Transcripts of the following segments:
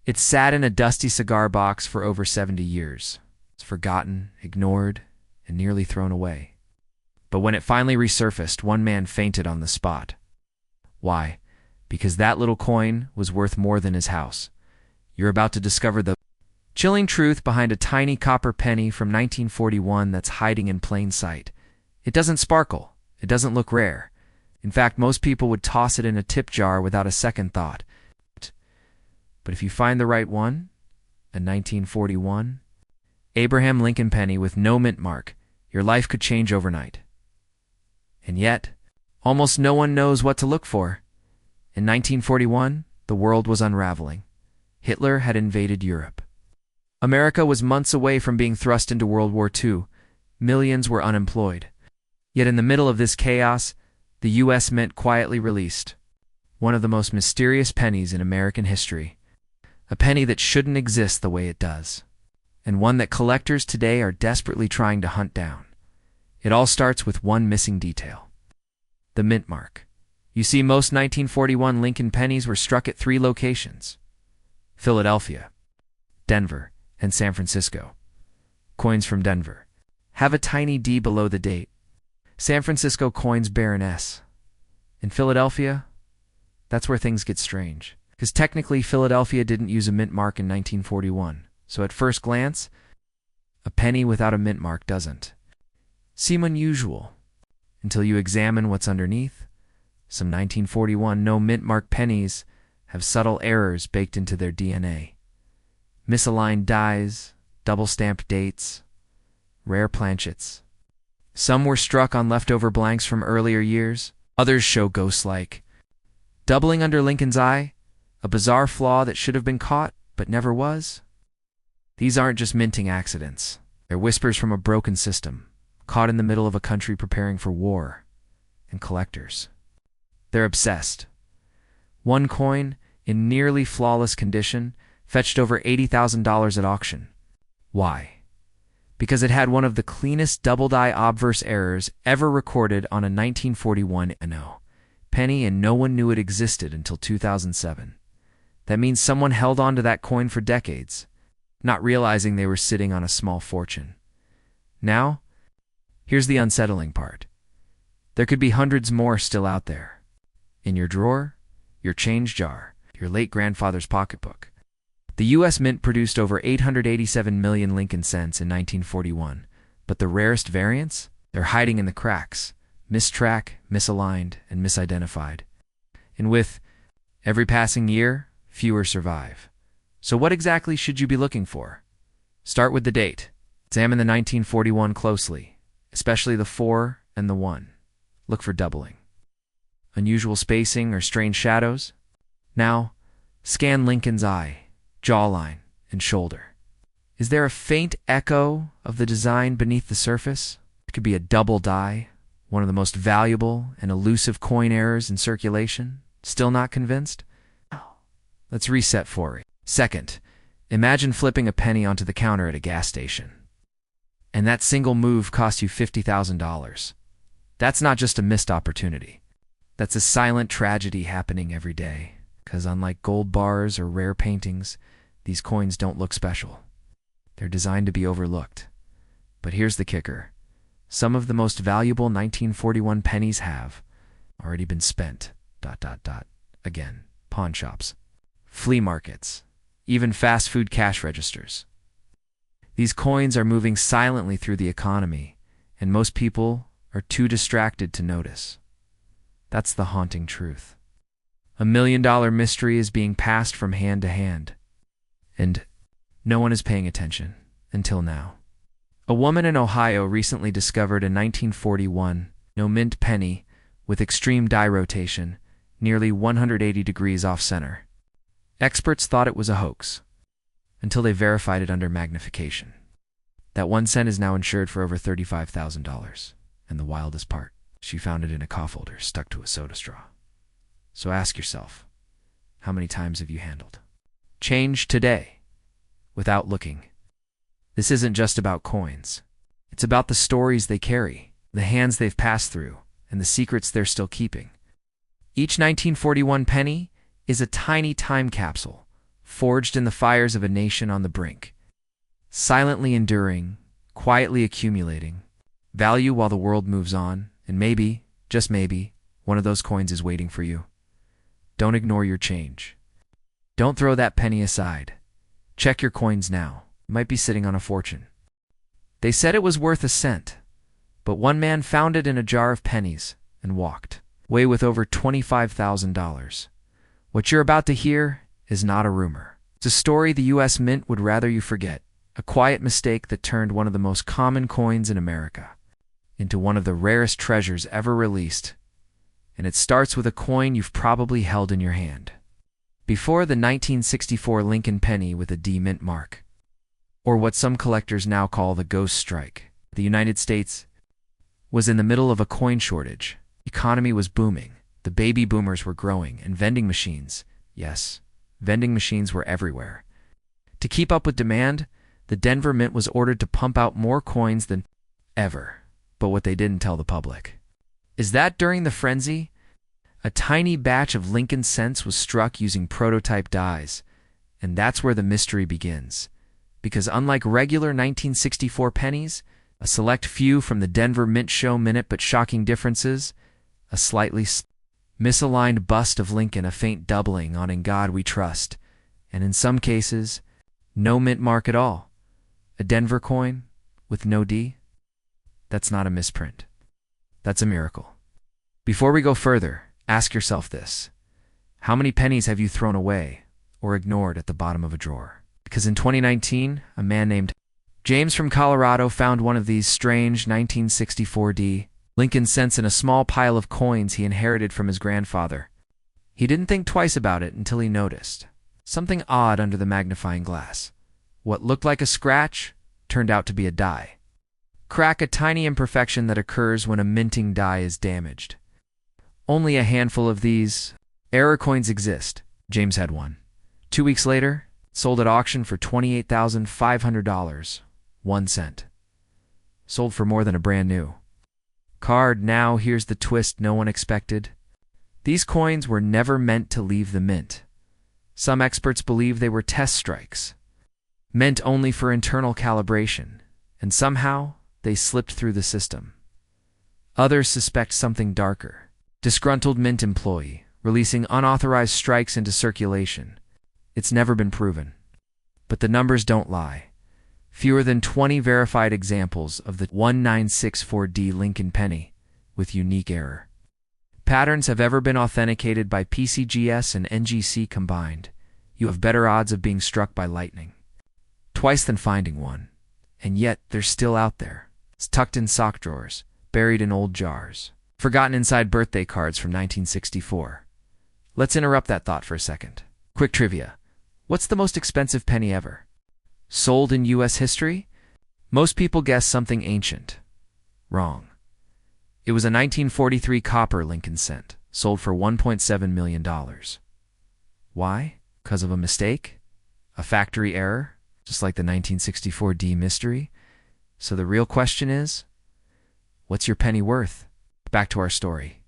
It sat in a dusty cigar box for over 70 years. It's forgotten, ignored, and nearly thrown away. But when it finally resurfaced, one man fainted on the spot. Why? Because that little coin was worth more than his house. You're about to discover the chilling truth behind a tiny copper penny from 1941 that's hiding in plain sight. It doesn't sparkle. It doesn't look rare. In fact, most people would toss it in a tip jar without a second thought. But if you find the right one, a 1941 Abraham Lincoln penny with no mint mark, your life could change overnight. And yet, almost no one knows what to look for. In 1941, the world was unraveling. Hitler had invaded Europe. America was months away from being thrust into World War II. Millions were unemployed. Yet in the middle of this chaos, the U.S. Mint quietly released one of the most mysterious pennies in American history. A penny that shouldn't exist the way it does, and one that collectors today are desperately trying to hunt down. It all starts with one missing detail: the mint mark. You see, most 1941 Lincoln pennies were struck at 3 locations: Philadelphia, Denver, and San Francisco. Coins from Denver have a tiny D below the date. San Francisco coins bear an S. In Philadelphia, that's where things get strange, because technically Philadelphia didn't use a mint mark in 1941. So at first glance, a penny without a mint mark doesn't seem unusual until you examine what's underneath. Some 1941 no mint mark pennies have subtle errors baked into their DNA. Misaligned dies, double-stamped dates, rare planchets. Some were struck on leftover blanks from earlier years. Others show ghost-like doubling under Lincoln's eye, a bizarre flaw that should have been caught but never was. These aren't just minting accidents. They're whispers from a broken system, caught in the middle of a country preparing for war, and collectors. They're obsessed. One coin, in nearly flawless condition, fetched over $80,000 at auction. Why? Because it had one of the cleanest double-die obverse errors ever recorded on a 1941 penny, and no one knew it existed until 2007. That means someone held on to that coin for decades, not realizing they were sitting on a small fortune. Now, here's the unsettling part. There could be hundreds more still out there. In your drawer, your change jar, your late grandfather's pocketbook. The U.S. Mint produced over 887 million Lincoln cents in 1941, but the rarest variants? They're hiding in the cracks, mistracked, misaligned, and misidentified. And with every passing year, fewer survive. So what exactly should you be looking for? Start with the date. Examine the 1941 closely, especially the 4 and the 1. Look for doubling, unusual spacing, or strange shadows. Now, scan Lincoln's eye, jawline, and shoulder. Is there a faint echo of the design beneath the surface? It could be a double die, one of the most valuable and elusive coin errors in circulation. Still not convinced? Let's reset for it. Second, imagine flipping a penny onto the counter at a gas station, and that single move cost you $50,000. That's not just a missed opportunity. That's a silent tragedy happening every day, because unlike gold bars or rare paintings, these coins don't look special. They're designed to be overlooked. But here's the kicker. Some of the most valuable 1941 pennies have already been spent. Again, pawn shops, flea markets, even fast food cash registers. These coins are moving silently through the economy, and most people are too distracted to notice. That's the haunting truth. $1 million mystery is being passed from hand to hand, and no one is paying attention until now. A woman in Ohio recently discovered a 1941 no mint penny with extreme die rotation, nearly 180 degrees off-center. Experts thought it was a hoax until they verified it under magnification. That 1 cent is now insured for over $35,000. And the wildest part, she found it in a cough holder stuck to a soda straw. So ask yourself, how many times have you handled change today without looking? This isn't just about coins. It's about the stories they carry, the hands they've passed through, and the secrets they're still keeping. Each 1941 penny is a tiny time capsule, forged in the fires of a nation on the brink, silently enduring, quietly accumulating value while the world moves on, and maybe, just maybe, one of those coins is waiting for you. Don't ignore your change. Don't throw that penny aside. Check your coins now. You might be sitting on a fortune. They said it was worth a cent, but one man found it in a jar of pennies and walked away with over $25,000. What you're about to hear is not a rumor. It's a story the U.S. Mint would rather you forget, a quiet mistake that turned one of the most common coins in America into one of the rarest treasures ever released. And it starts with a coin you've probably held in your hand. Before the 1964 Lincoln penny with a D mint mark, or what some collectors now call the ghost strike, the United States was in the middle of a coin shortage. The economy was booming, the baby boomers were growing, and vending machines, yes, vending machines were everywhere. To keep up with demand, the Denver Mint was ordered to pump out more coins than ever. But what they didn't tell the public is that during the frenzy, a tiny batch of Lincoln cents was struck using prototype dies, and that's where the mystery begins. Because unlike regular 1964 pennies, a select few from the Denver Mint show minute but shocking differences, a slightly misaligned bust of Lincoln, a faint doubling on "In God We Trust," and in some cases, no mint mark at all. A Denver coin with no D? That's not a misprint. That's a miracle. Before we go further, ask yourself this. How many pennies have you thrown away or ignored at the bottom of a drawer? Because in 2019, a man named James from Colorado found one of these strange 1964 D Lincoln cents in a small pile of coins he inherited from his grandfather. He didn't think twice about it until he noticed something odd under the magnifying glass. What looked like a scratch turned out to be a die. Crack, a tiny imperfection that occurs when a minting die is damaged. Only a handful of these error coins exist. James had one. 2 weeks later, sold at auction for $28,500, 1 cent. Sold for more than a brand new card. Now here's the twist no one expected. These coins were never meant to leave the mint. Some experts believe they were test strikes, meant only for internal calibration, and somehow they slipped through the system. Others suspect something darker. Disgruntled mint employee releasing unauthorized strikes into circulation. It's never been proven. But the numbers don't lie. Fewer than 20 verified examples of the 1964D Lincoln penny with unique error patterns have ever been authenticated by PCGS and NGC combined. You have better odds of being struck by lightning twice than finding one. And yet, they're still out there. It's tucked in sock drawers, buried in old jars, forgotten inside birthday cards from 1964. Let's interrupt that thought for a second. Quick trivia. What's the most expensive penny ever sold in U.S. history? Most people guess something ancient. Wrong. It was a 1943 copper Lincoln cent, sold for $1.7 million. Why? Because of a mistake? A factory error? Just like the 1964 D mystery? So the real question is, what's your penny worth? Back to our story.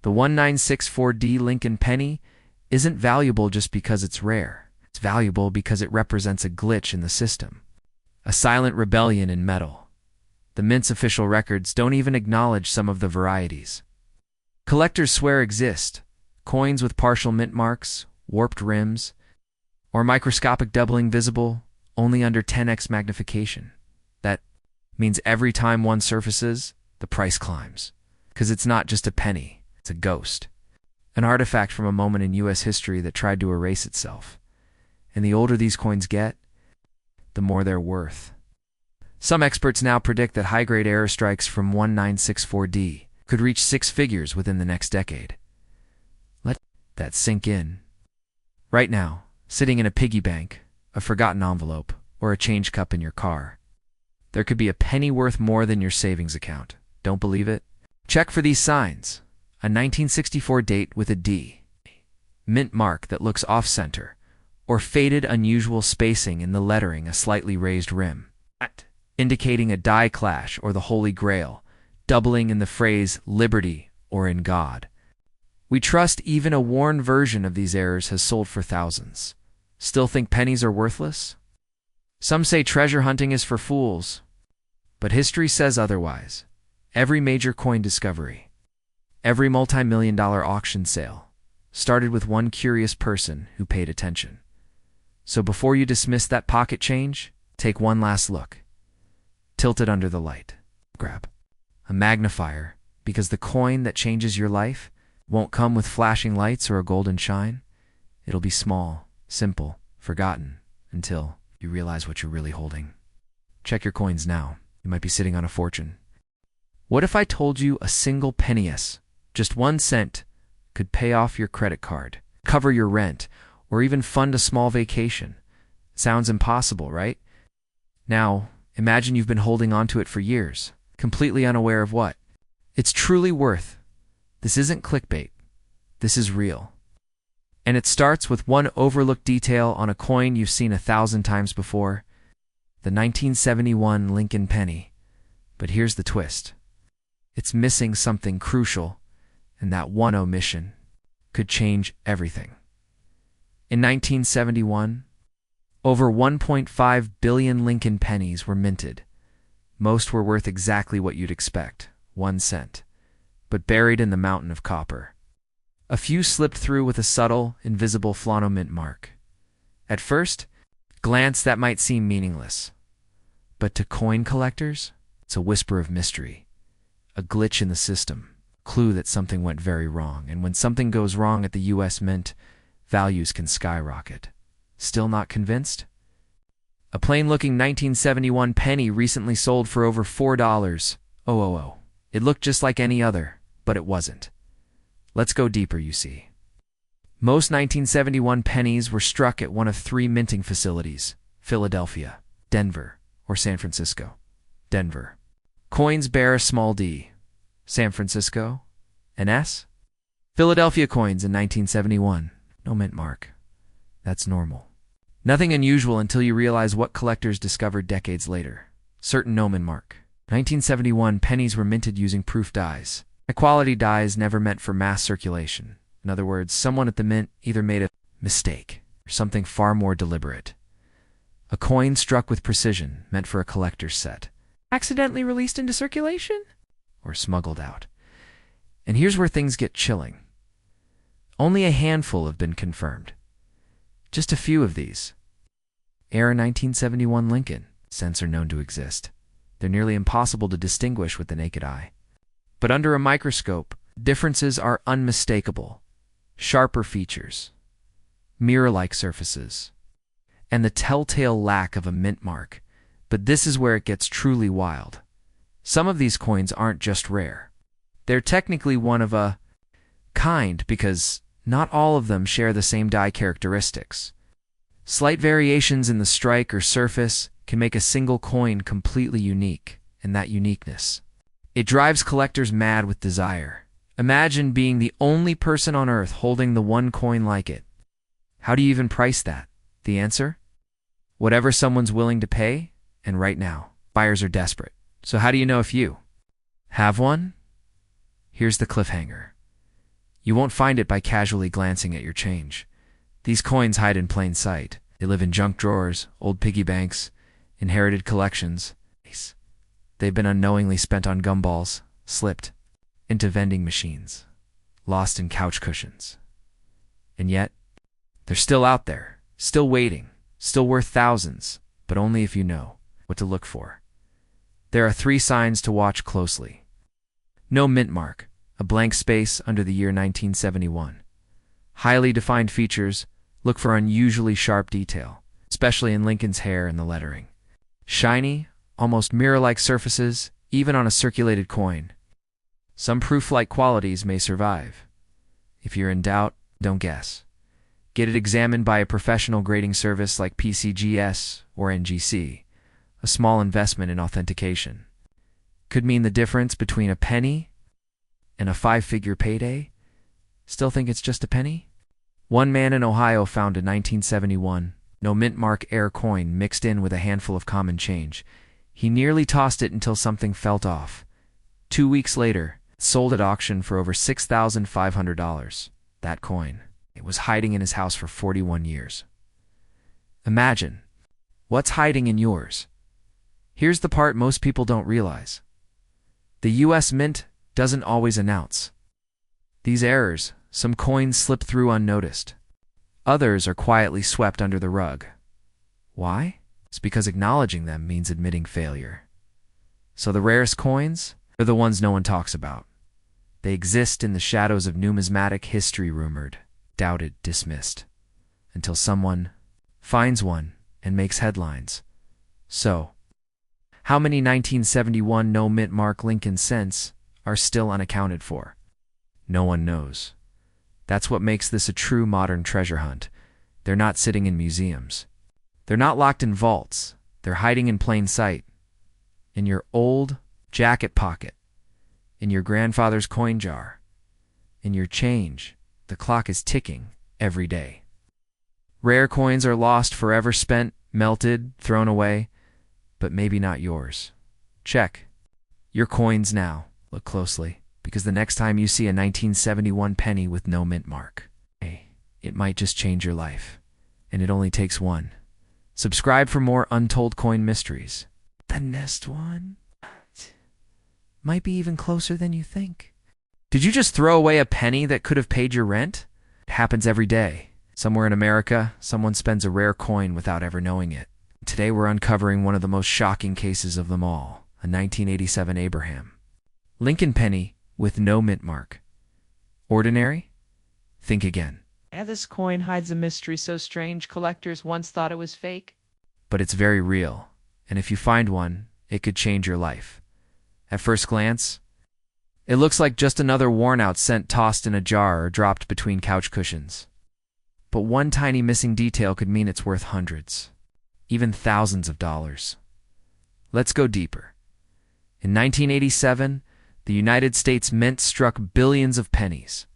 The 1964 D Lincoln penny isn't valuable just because it's rare. It's valuable because it represents a glitch in the system, a silent rebellion in metal. The Mint's official records don't even acknowledge some of the varieties collectors swear exist: coins with partial mint marks, warped rims, or microscopic doubling visible only under 10x magnification. That means every time one surfaces, the price climbs. Because it's not just a penny, it's a ghost. An artifact from a moment in U.S. history that tried to erase itself. And the older these coins get, the more they're worth. Some experts now predict that high-grade error strikes from 1964D could reach 6 figures within the next decade. Let that sink in. Right now, sitting in a piggy bank, a forgotten envelope, or a change cup in your car, there could be a penny worth more than your savings account. Don't believe it? Check for these signs. A 1964 date with a D, mint mark that looks off-center, or faded unusual spacing in the lettering, a slightly raised rim, indicating a die clash or the Holy Grail, doubling in the phrase liberty or in God. We trust even a worn version of these errors has sold for thousands. Still think pennies are worthless? Some say treasure hunting is for fools, but history says otherwise. Every major coin discovery, every multi-million-dollar auction sale, started with one curious person who paid attention. So before you dismiss that pocket change, take one last look. Tilt it under the light. Grab a magnifier, because the coin that changes your life won't come with flashing lights or a golden shine. It'll be small, simple, forgotten, until you realize what you're really holding. Check your coins now. You might be sitting on a fortune. What if I told you a single penniest, just 1 cent, could pay off your credit card, cover your rent, or even fund a small vacation? Sounds impossible, right? Now, imagine you've been holding onto it for years, completely unaware of what it's truly worth. This isn't clickbait. This is real. And it starts with one overlooked detail on a coin you've seen 1,000 times before, the 1971 Lincoln penny. But here's the twist. It's missing something crucial, and that one omission could change everything. In 1971, over 1.5 billion Lincoln pennies were minted. Most were worth exactly what you'd expect, 1 cent, but buried in the mountain of copper. A few slipped through with a subtle, invisible flauno-mint mark. At first glance, that might seem meaningless, but to coin collectors, it's a whisper of mystery, a glitch in the system, clue that something went very wrong. And when something goes wrong at the U.S. Mint, values can skyrocket. Still not convinced? A plain-looking 1971 penny recently sold for over $4,000. It looked just like any other, but it wasn't. Let's go deeper, you see. Most 1971 pennies were struck at one of 3 minting facilities: Philadelphia, Denver, or San Francisco. Denver. Coins bear a small d. San Francisco, an S. Philadelphia coins in 1971, no mint mark. That's normal. Nothing unusual until you realize what collectors discovered decades later. Certain no mint mark. 1971 pennies were minted using proof dies. High-quality dies never meant for mass circulation. In other words, someone at the mint either made a mistake or something far more deliberate. A coin struck with precision, meant for a collector's set, accidentally released into circulation or smuggled out. And here's where things get chilling. Only a handful have been confirmed. Just a few of these. Era 1971 Lincoln. Cents are known to exist. They're nearly impossible to distinguish with the naked eye. But under a microscope, differences are unmistakable. Sharper features, mirror-like surfaces, and the telltale lack of a mint mark. But this is where it gets truly wild. Some of these coins aren't just rare. They're technically one of a kind, because not all of them share the same die characteristics. Slight variations in the strike or surface can make a single coin completely unique, and that uniqueness, it drives collectors mad with desire. Imagine being the only person on Earth holding the one coin like it. How do you even price that? The answer? Whatever someone's willing to pay, and right now, buyers are desperate. So how do you know if you have one? Here's the cliffhanger. You won't find it by casually glancing at your change. These coins hide in plain sight. They live in junk drawers, old piggy banks, inherited collections. They've been unknowingly spent on gumballs, slipped into vending machines, lost in couch cushions. And yet, they're still out there, still waiting, still worth thousands, but only if you know what to look for. There are 3 signs to watch closely. No mint mark, a blank space under the year 1971. Highly defined features, look for unusually sharp detail, especially in Lincoln's hair and the lettering. Shiny, almost mirror-like surfaces, even on a circulated coin. Some proof-like qualities may survive. If you're in doubt, don't guess. Get it examined by a professional grading service like PCGS or NGC. A small investment in authentication could mean the difference between a penny and a 5-figure payday. Still think it's just a penny? One man in Ohio found a 1971 no mint mark air coin mixed in with a handful of common change. He nearly tossed it until something felt off. 2 weeks later, it sold at auction for over $6,500. That coin, it was hiding in his house for 41 years. Imagine, what's hiding in yours? Here's the part most people don't realize. The US Mint doesn't always announce these errors. Some coins slip through unnoticed. Others are quietly swept under the rug. Why? It's because acknowledging them means admitting failure. So the rarest coins are the ones no one talks about. They exist in the shadows of numismatic history, rumored, doubted, dismissed, until someone finds one and makes headlines. So, how many 1971 no mint mark Lincoln cents are still unaccounted for? No one knows. That's what makes this a true modern treasure hunt. They're not sitting in museums. They're not locked in vaults. They're hiding in plain sight. In your old jacket pocket. In your grandfather's coin jar. In your change. The clock is ticking every day. Rare coins are lost, forever spent, melted, thrown away, but maybe not yours. Check your coins now. Look closely, because the next time you see a 1971 penny with no mint mark, it might just change your life. And it only takes one. Subscribe for more untold coin mysteries. The next one might be even closer than you think. Did you just throw away a penny that could have paid your rent? It happens every day. Somewhere in America, someone spends a rare coin without ever knowing it. Today we're uncovering one of the most shocking cases of them all, a 1987 Abraham Lincoln penny with no mint mark. Ordinary? Think again. And this coin hides a mystery so strange collectors once thought it was fake. But it's very real, and if you find one, it could change your life. At first glance, it looks like just another worn-out cent tossed in a jar or dropped between couch cushions. But one tiny missing detail could mean it's worth hundreds, even thousands of dollars. Let's go deeper. In 1987, the United States Mint struck billions of pennies.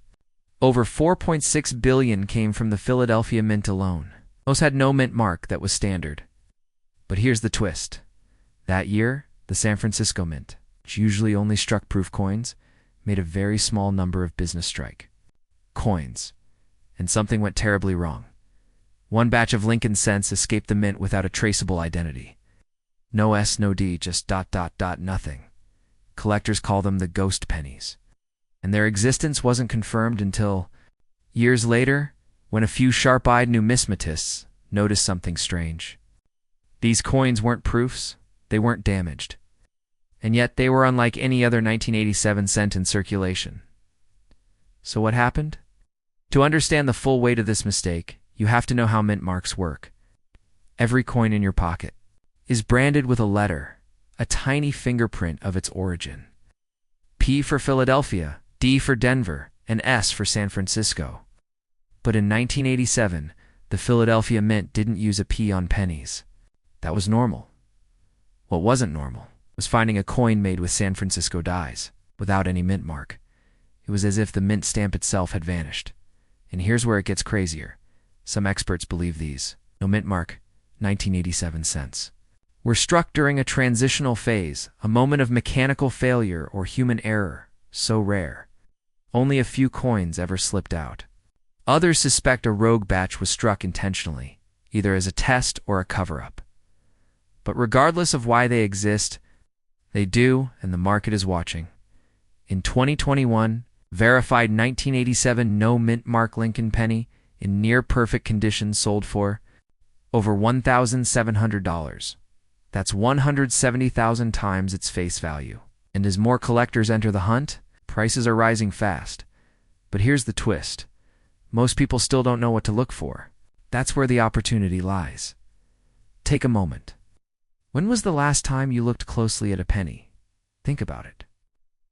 Over 4.6 billion came from the Philadelphia Mint alone. Most had no mint mark that was standard. But here's the twist. That year, the San Francisco Mint, which usually only struck proof coins, made a very small number of business strike coins. And something went terribly wrong. One batch of Lincoln cents escaped the mint without a traceable identity. No S, no D, just ... nothing. Collectors call them the ghost pennies. And their existence wasn't confirmed until years later, when a few sharp-eyed numismatists noticed something strange. These coins weren't proofs, they weren't damaged. And yet they were unlike any other 1987 cent in circulation. So what happened? To understand the full weight of this mistake, you have to know how mint marks work. Every coin in your pocket is branded with a letter, a tiny fingerprint of its origin. P for Philadelphia, D for Denver, and S for San Francisco. But in 1987, the Philadelphia Mint didn't use a P on pennies. That was normal. What wasn't normal was finding a coin made with San Francisco dies, without any mint mark. It was as if the mint stamp itself had vanished. And here's where it gets crazier. Some experts believe these, no mint mark, 1987 cents, were struck during a transitional phase, a moment of mechanical failure or human error, so rare. Only a few coins ever slipped out. Others suspect a rogue batch was struck intentionally, either as a test or a cover-up. But regardless of why they exist, they do, and the market is watching. In 2021, verified 1987 no mint mark Lincoln penny in near-perfect condition sold for over $1,700. That's 170,000 times its face value. And as more collectors enter the hunt, prices are rising fast. But here's the twist. Most people still don't know what to look for. That's where the opportunity lies. Take a moment. When was the last time you looked closely at a penny? Think about it.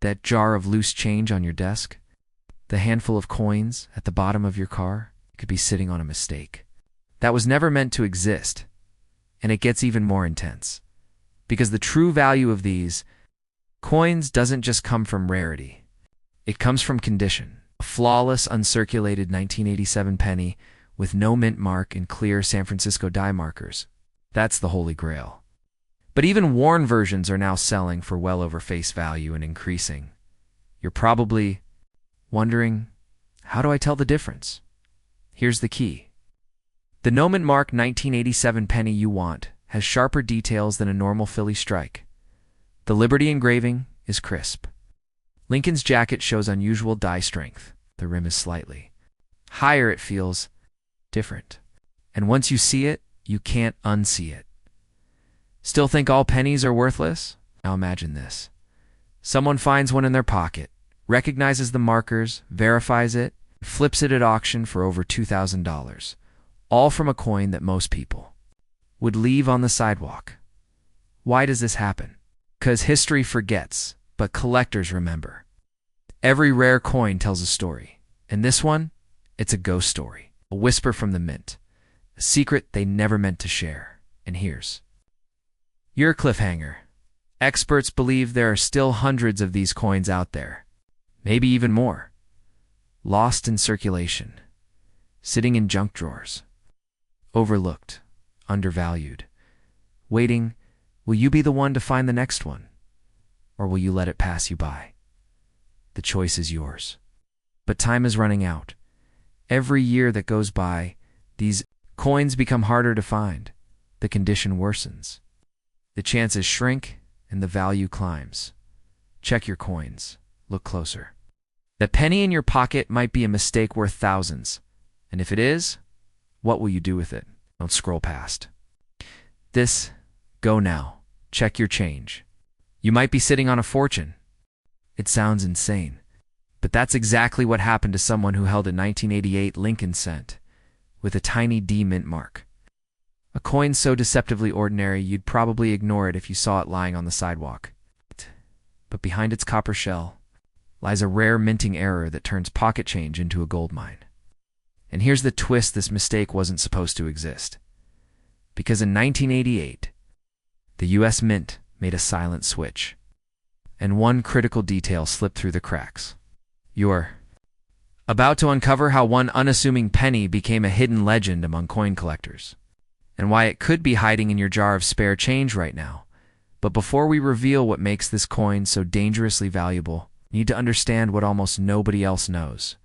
That jar of loose change on your desk? The handful of coins at the bottom of your car? It could be sitting on a mistake. That was never meant to exist. And it gets even more intense. Because the true value of these coins doesn't just come from rarity. It comes from condition. A flawless, uncirculated 1987 penny with no mint mark and clear San Francisco die markers. That's the holy grail. But even worn versions are now selling for well over face value and increasing. You're probably wondering, how do I tell the difference? Here's the key. The Noman Mark 1987 penny you want has sharper details than a normal Philly strike. The Liberty engraving is crisp. Lincoln's jacket shows unusual die strength. The rim is slightly higher. It feels different. And once you see it, you can't unsee it. Still think all pennies are worthless? Now imagine this. Someone finds one in their pocket, recognizes the markers, verifies it, flips it at auction for over $2,000, all from a coin that most people would leave on the sidewalk. Why does this happen? Because history forgets, but collectors remember. Every rare coin tells a story, and this one, it's a ghost story, a whisper from the mint, a secret they never meant to share. And here's your cliffhanger. Experts believe there are still hundreds of these coins out there, maybe even more, lost in circulation, sitting in junk drawers, overlooked, undervalued, waiting. Will you be the one to find the next one, or will you let it pass you by? The choice is yours. But time is running out. Every year that goes by, these coins become harder to find. The condition worsens. The chances shrink and the value climbs. Check your coins. Look closer. The penny in your pocket might be a mistake worth thousands. And if it is, what will you do with it? Don't scroll past. Go now. Check your change. You might be sitting on a fortune. It sounds insane, but that's exactly what happened to someone who held a 1988 Lincoln cent with a tiny D mint mark. A coin so deceptively ordinary you'd probably ignore it if you saw it lying on the sidewalk. But behind its copper shell lies a rare minting error that turns pocket change into a gold mine. And here's the twist: this mistake wasn't supposed to exist. Because in 1988, the U.S. Mint made a silent switch, and one critical detail slipped through the cracks. You're about to uncover how one unassuming penny became a hidden legend among coin collectors, and why it could be hiding in your jar of spare change right now. But before we reveal what makes this coin so dangerously valuable, you need to understand what almost nobody else knows.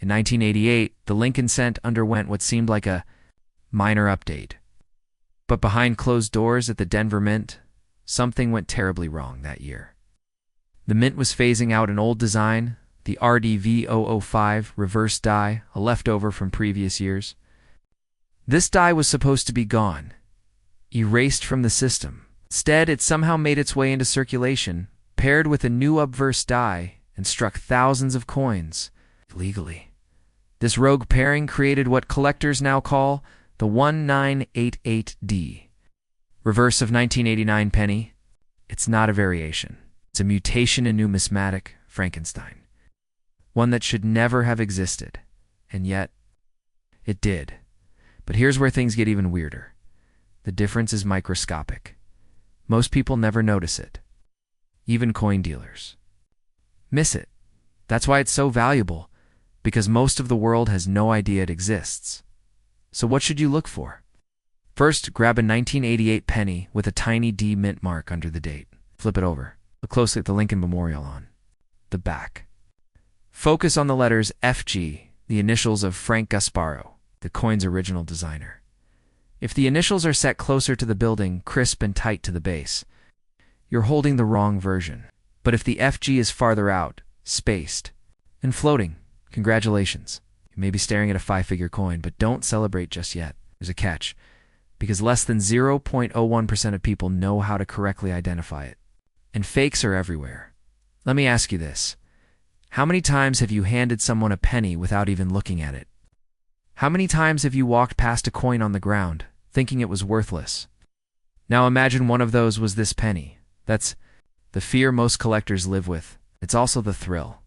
In 1988, the Lincoln cent underwent what seemed like a minor update. But behind closed doors at the Denver Mint, something went terribly wrong that year. The Mint was phasing out an old design, the RDV005 reverse die, a leftover from previous years. This die was supposed to be gone, erased from the system. Instead, it somehow made its way into circulation, paired with a new obverse die, and struck thousands of coins illegally. This rogue pairing created what collectors now call the 1988D. Reverse of 1989 penny. It's not a variation. It's a mutation in numismatic Frankenstein. One that should never have existed. And yet, it did. But here's where things get even weirder. The difference is microscopic. Most people never notice it. Even coin dealers miss it. That's why it's so valuable, because most of the world has no idea it exists. So what should you look for? First, grab a 1988 penny with a tiny D mint mark under the date. Flip it over. Look closely at the Lincoln Memorial on the back. Focus on the letters FG, the initials of Frank Gasparo, the coin's original designer. If the initials are set closer to the building, crisp and tight to the base, you're holding the wrong version. But if the FG is farther out, spaced, and floating, congratulations. You may be staring at a five-figure coin, but don't celebrate just yet. There's a catch, because less than 0.01% of people know how to correctly identify it. And fakes are everywhere. Let me ask you this. How many times have you handed someone a penny without even looking at it? How many times have you walked past a coin on the ground, thinking it was worthless? Now imagine one of those was this penny. That's the fear most collectors live with. It's also the thrill.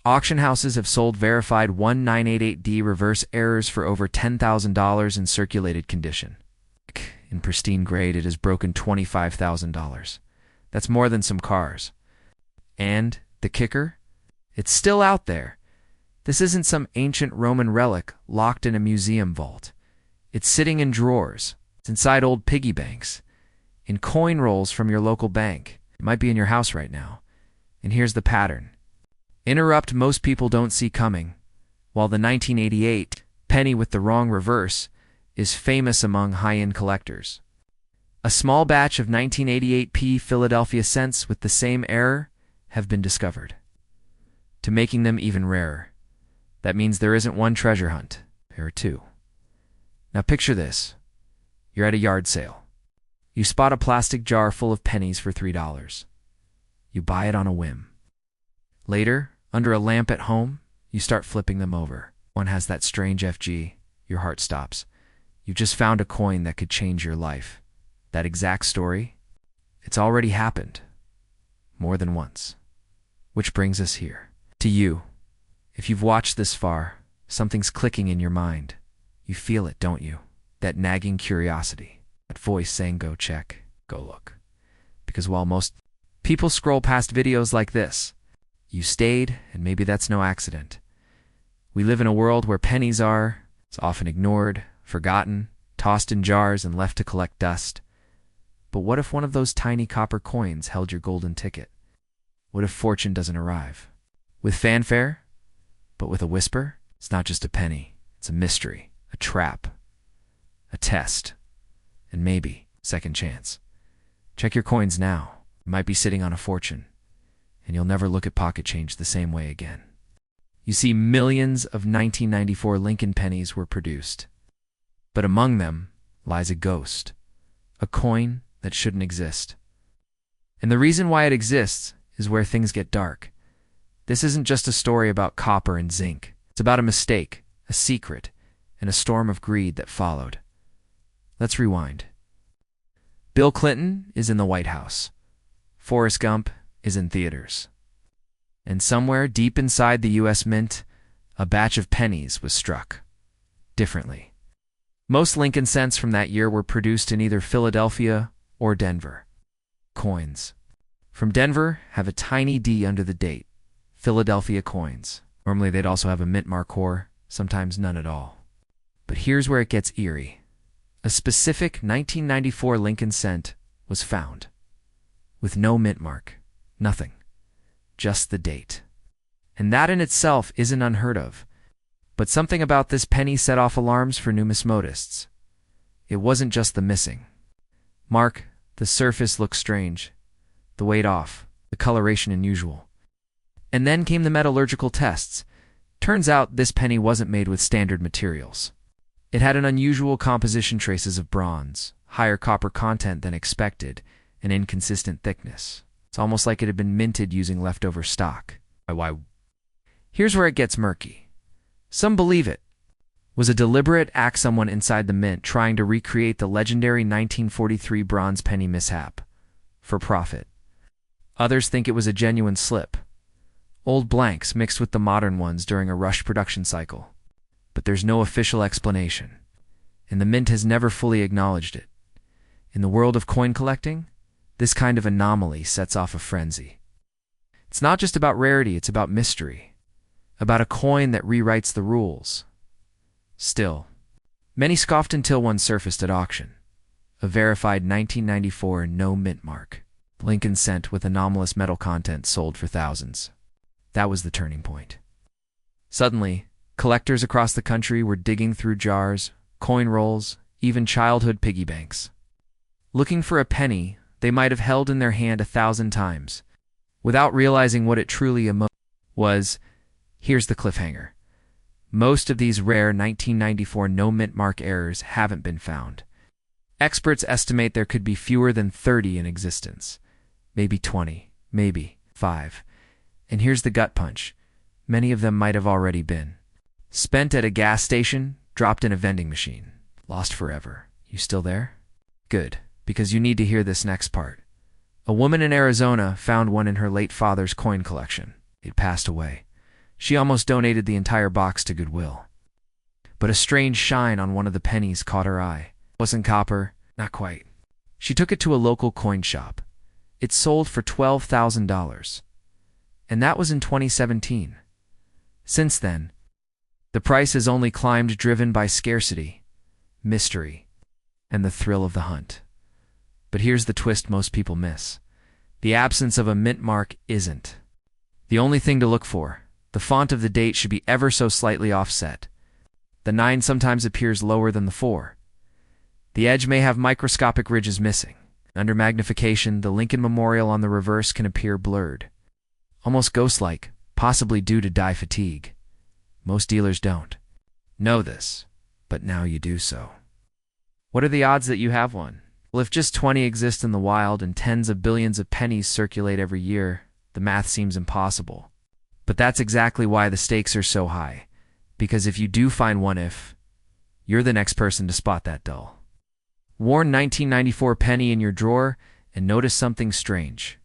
Auction houses have sold verified 1988D reverse errors for over $10,000 in circulated condition. In pristine grade, it has broken $25,000. That's more than some cars. And the kicker? It's still out there. This isn't some ancient Roman relic locked in a museum vault. It's sitting in drawers. It's inside old piggy banks, in coin rolls from your local bank. It might be in your house right now. And here's the pattern. Interrupt most people don't see coming, while the 1988 penny with the wrong reverse is famous among high-end collectors. A small batch of 1988 Philadelphia cents with the same error have been discovered, to making them even rarer. That means there isn't one treasure hunt, there are two. Now picture this. You're at a yard sale. You spot a plastic jar full of pennies for $3. You buy it on a whim. Later, under a lamp at home, you start flipping them over. One has that strange FG. Your heart stops. You've just found a coin that could change your life. That exact story, it's already happened. More than once. Which brings us here. To you. If you've watched this far, something's clicking in your mind. You feel it, don't you? That nagging curiosity. That voice saying go check, go look. Because while most people scroll past videos like this, you stayed, and maybe that's no accident. We live in a world where pennies are often ignored, forgotten, tossed in jars, and left to collect dust. But what if one of those tiny copper coins held your golden ticket? What if fortune doesn't arrive? With fanfare? But with a whisper? It's not just a penny. It's a mystery, a trap, a test, and maybe second chance. Check your coins now. You might be sitting on a fortune, and you'll never look at pocket change the same way again. You see, millions of 1994 Lincoln pennies were produced. But among them lies a ghost, a coin that shouldn't exist. And the reason why it exists is where things get dark. This isn't just a story about copper and zinc. It's about a mistake, a secret, and a storm of greed that followed. Let's rewind. Bill Clinton is in the White House. Forrest Gump is in theaters. And somewhere deep inside the U.S. Mint, a batch of pennies was struck. Differently. Most Lincoln cents from that year were produced in either Philadelphia or Denver. Coins from Denver have a tiny D under the date. Philadelphia coins. Normally they'd also have a mint mark or sometimes none at all. But here's where it gets eerie. A specific 1994 Lincoln cent was found. With no mint mark. Nothing. Just the date. And that in itself isn't unheard of. But something about this penny set off alarms for numismatists. It wasn't just the missing mark. The surface looked strange. The weight off. The coloration unusual. And then came the metallurgical tests. Turns out this penny wasn't made with standard materials. It had an unusual composition, traces of bronze, higher copper content than expected, and inconsistent thickness. It's almost like it had been minted using leftover stock. Why? Here's where it gets murky. Some believe it was a deliberate act, someone inside the mint trying to recreate the legendary 1943 bronze penny mishap for profit. Others think it was a genuine slip. Old blanks mixed with the modern ones during a rushed production cycle. But there's no official explanation, and the mint has never fully acknowledged it. In the world of coin collecting, this kind of anomaly sets off a frenzy. It's not just about rarity, it's about mystery. About a coin that rewrites the rules. Still, many scoffed until one surfaced at auction. A verified 1994 no mint mark. Lincoln cent with anomalous metal content sold for thousands. That was the turning point. Suddenly, collectors across the country were digging through jars, coin rolls, even childhood piggy banks. Looking for a penny they might have held in their hand 1,000 times, without realizing what it truly was. Here's the cliffhanger. Most of these rare 1994 no mint mark errors haven't been found. Experts estimate there could be fewer than 30 in existence. Maybe 20, maybe 5. And here's the gut punch. Many of them might have already been spent at a gas station, dropped in a vending machine, lost forever. You still there? Good, because you need to hear this next part. A woman in Arizona found one in her late father's coin collection. He'd passed away. She almost donated the entire box to Goodwill. But a strange shine on one of the pennies caught her eye. It wasn't copper, not quite. She took it to a local coin shop. It sold for $12,000. And that was in 2017. Since then, the price has only climbed, driven by scarcity, mystery, and the thrill of the hunt. But here's the twist most people miss. The absence of a mint mark isn't the only thing to look for. The font of the date should be ever so slightly offset. The 9 sometimes appears lower than the 4, The edge may have microscopic ridges missing. Under magnification, the Lincoln Memorial on the reverse can appear blurred, almost ghost-like, possibly due to dye fatigue. Most dealers don't know this, but now you do so. What are the odds that you have one? Well, if just 20 exist in the wild and tens of billions of pennies circulate every year, the math seems impossible. But that's exactly why the stakes are so high. Because if you do find one, you're the next person to spot that dull worn 1994 penny in your drawer and notice something strange.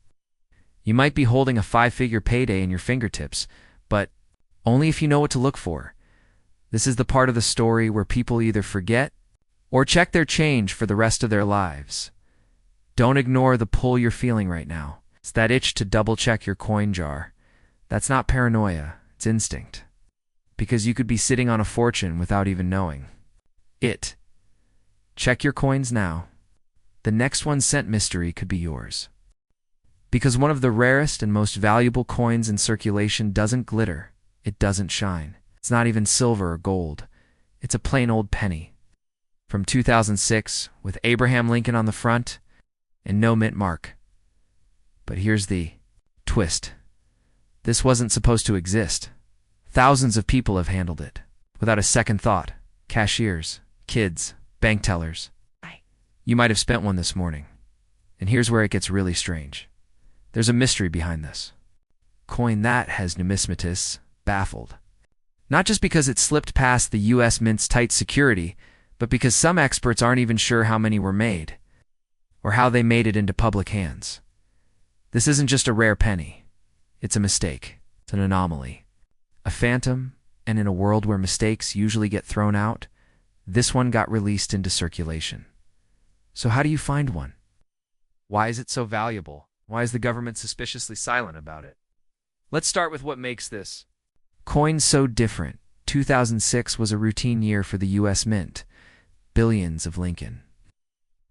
You might be holding a 5-figure payday in your fingertips, but only if you know what to look for. This is the part of the story where people either forget or check their change for the rest of their lives. Don't ignore the pull you're feeling right now. It's that itch to double-check your coin jar. That's not paranoia, it's instinct. Because you could be sitting on a fortune without even knowing it. Check your coins now. The next 1 cent mystery could be yours. Because one of the rarest and most valuable coins in circulation doesn't glitter, it doesn't shine. It's not even silver or gold. It's a plain old penny. From 2006, with Abraham Lincoln on the front and no mint mark. But here's the twist. This wasn't supposed to exist. Thousands of people have handled it, without a second thought. Cashiers, kids, bank tellers. You might have spent one this morning. And here's where it gets really strange. There's a mystery behind this. Coin that has numismatists baffled. Not just because it slipped past the U.S. Mint's tight security, but because some experts aren't even sure how many were made, or how they made it into public hands. This isn't just a rare penny. It's a mistake. It's an anomaly. A phantom, and in a world where mistakes usually get thrown out, this one got released into circulation. So how do you find one? Why is it so valuable? Why is the government suspiciously silent about it? Let's start with what makes this coin so different. 2006 was a routine year for the U.S. Mint. Billions of Lincoln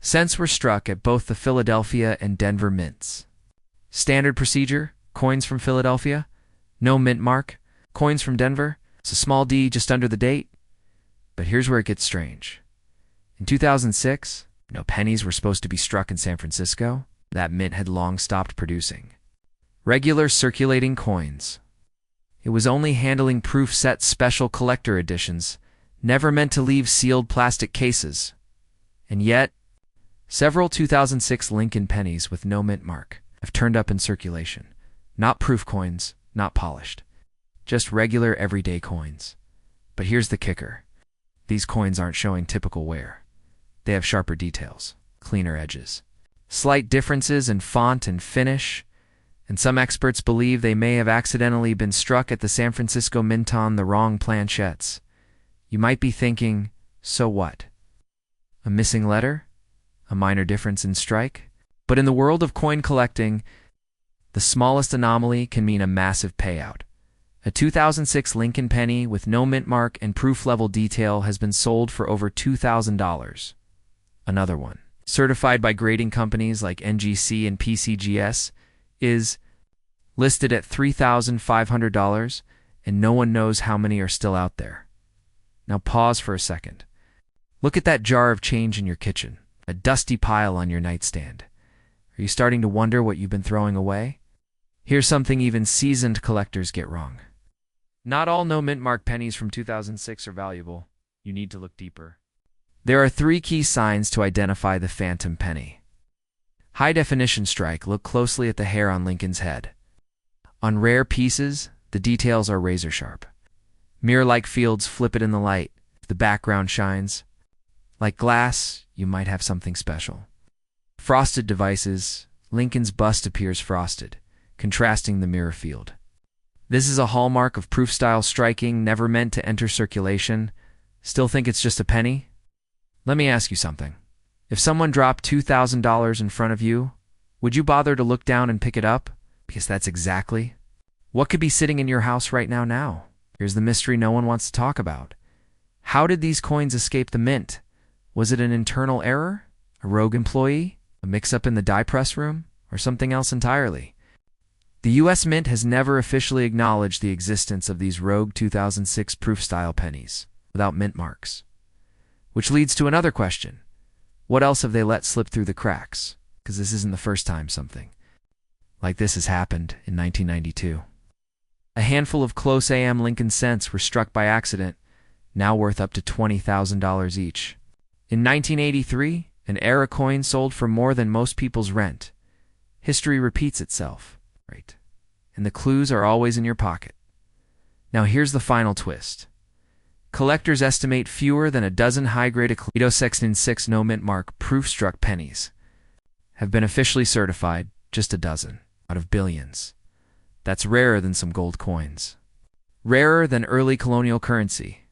cents were struck at both the Philadelphia and Denver mints. Standard procedure, coins from Philadelphia, no mint mark. Coins from Denver, it's a small d just under the date. But here's where it gets strange. In 2006, pennies were supposed to be struck in San Francisco. That mint had long stopped producing regular circulating coins. It was only handling proof set special collector editions, never meant to leave sealed plastic cases. And yet, several 2006 Lincoln pennies with no mint mark have turned up in circulation. Not proof coins, not polished. Just regular everyday coins. But here's the kicker. These coins aren't showing typical wear. They have sharper details, cleaner edges, slight differences in font and finish, and some experts believe they may have accidentally been struck at the San Francisco Mint on the wrong planchettes. You might be thinking, so what? A missing letter? A minor difference in strike? But in the world of coin collecting, the smallest anomaly can mean a massive payout. A 2006 Lincoln penny with no mint mark and proof-level detail has been sold for over $2,000. Another one, certified by grading companies like NGC and PCGS, is listed at $3,500, and no one knows how many are still out there. Now pause for a second. Look at that jar of change in your kitchen, a dusty pile on your nightstand. Are you starting to wonder what you've been throwing away? Here's something even seasoned collectors get wrong. Not all no mint mark pennies from 2006 are valuable. You need to look deeper. There are 3 key signs to identify the phantom penny. High-definition strike. Look closely at the hair on Lincoln's head. On rare pieces, the details are razor-sharp. Mirror-like fields flip it in the light. If the background shines like glass, you might have something special. Frosted devices. Lincoln's bust appears frosted, contrasting the mirror field. This is a hallmark of proof-style striking, never meant to enter circulation. Still think it's just a penny? Let me ask you something. If someone dropped $2,000 in front of you, would you bother to look down and pick it up? Because that's exactly what could be sitting in your house right now. Here's the mystery no one wants to talk about. How did these coins escape the mint? Was it an internal error? A rogue employee? A mix-up in the die press room? Or something else entirely? The U.S. Mint has never officially acknowledged the existence of these rogue 2006 proof-style pennies without mint marks. Which leads to another question. What else have they let slip through the cracks? Because this isn't the first time something like this has happened in 1992. A handful of close AM Lincoln cents were struck by accident, now worth up to $20,000 each. In 1983, an era coin sold for more than most people's rent. History repeats itself, right? And the clues are always in your pocket. Now here's the final twist. Collectors estimate fewer than a dozen high-grade Eclito Sexton 6 no-mint mark proof-struck pennies have been officially certified, just a dozen, out of billions. That's rarer than some gold coins. Rarer than early colonial currency.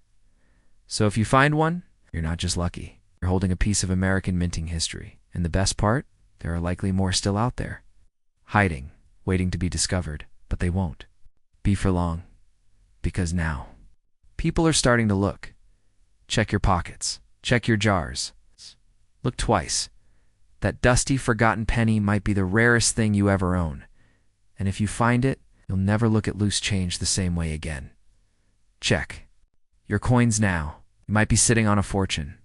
So if you find one, you're not just lucky. You're holding a piece of American minting history. And the best part? There are likely more still out there. Hiding, waiting to be discovered. But they won't be for long. Because now, people are starting to look. Check your pockets. Check your jars. Look twice. That dusty, forgotten penny might be the rarest thing you ever own. And if you find it, you'll never look at loose change the same way again. Check your coins now. You might be sitting on a fortune,